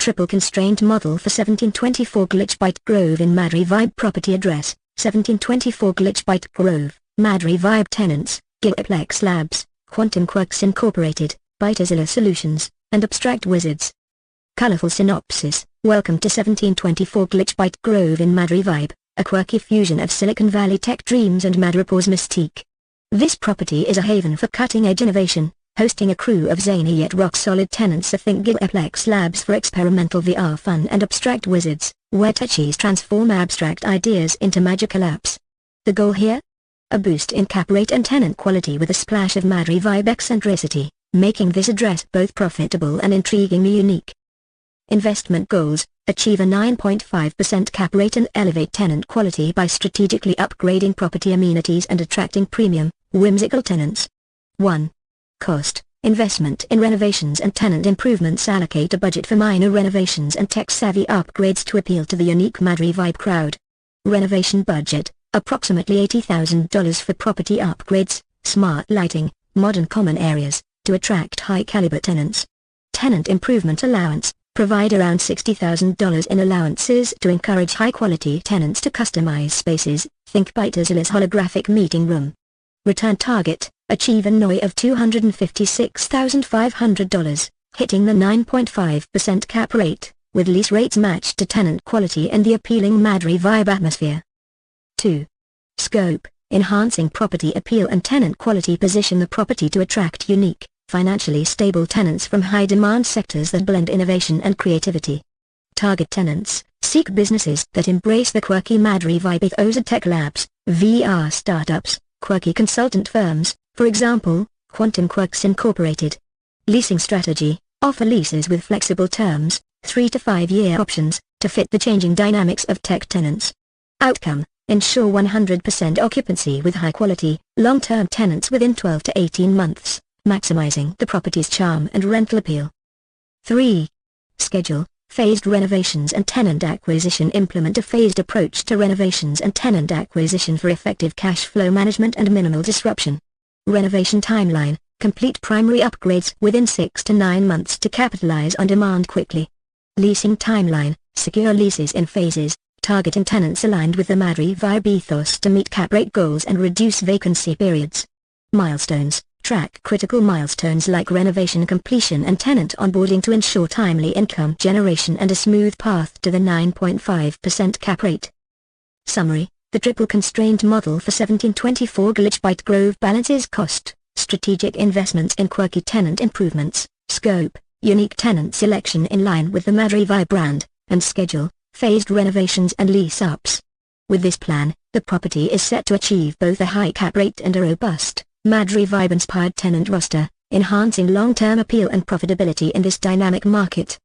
Triple constrained model for 1724 Glitchbite Grove in Madri Vibe. Property address, 1724 Glitchbite Grove, Madri Vibe. Tenants, Gigaplex Labs, Quantum Quirks Incorporated, Bytezilla Solutions, and Abstract Wizards. Colorful synopsis. Welcome to 1724 Glitchbite Grove in Madri Vibe, a quirky fusion of Silicon Valley tech dreams and Madripoor's mystique. This property is a haven for cutting-edge innovation, hosting a crew of zany yet rock-solid tenants. Think Gigaplex Labs for experimental VR fun and Abstract Wizards, where techies transform abstract ideas into magical apps. The goal here? A boost in cap rate and tenant quality with a splash of Madri Vibe eccentricity, making this address both profitable and intriguingly unique. Investment goals: achieve a 9.5% cap rate and elevate tenant quality by strategically upgrading property amenities and attracting premium, whimsical tenants. 1. Cost: investment in renovations and tenant improvements. Allocate a budget for minor renovations and tech-savvy upgrades to appeal to the unique Madri Vibe crowd. Renovation budget: approximately $80,000 for property upgrades, smart lighting, modern common areas, to attract high-caliber tenants. Tenant improvement allowance: provide around $60,000 in allowances to encourage high-quality tenants to customize spaces. Think Bytezilla's holographic meeting room. Return target: achieve a NOI of $256,500, hitting the 9.5% cap rate, with lease rates matched to tenant quality and the appealing Madri Vibe atmosphere. 2. Scope: enhancing property appeal and tenant quality. Position the property to attract unique, financially stable tenants from high-demand sectors that blend innovation and creativity. Target tenants: seek businesses that embrace the quirky Madri Vibe ethos. Tech labs, VR startups, quirky consultant firms, for example, Quantum Quirks Incorporated. Leasing strategy: offer leases with flexible terms, 3 to 5 year options, to fit the changing dynamics of tech tenants. Outcome: ensure 100% occupancy with high-quality, long-term tenants within 12 to 18 months. Maximizing the property's charm and rental appeal. 3. Schedule: phased renovations and tenant acquisition. Implement a phased approach to renovations and tenant acquisition for effective cash flow management and minimal disruption. Renovation timeline: complete primary upgrades within 6 to 9 months to capitalize on demand quickly. Leasing timeline: secure leases in phases, targeting tenants aligned with the Madri Vibe ethos to meet cap rate goals and reduce vacancy periods. Milestones: track critical milestones like renovation completion and tenant onboarding to ensure timely income generation and a smooth path to the 9.5% cap rate. Summary: the triple constraint model for 1724 Glitchbite Grove balances cost, strategic investments in quirky tenant improvements, scope, unique tenant selection in line with the Madri Vibe brand, and schedule, phased renovations and lease-ups. With this plan, the property is set to achieve both a high cap rate and a robust, Madri Vibe-inspired tenant roster, enhancing long-term appeal and profitability in this dynamic market.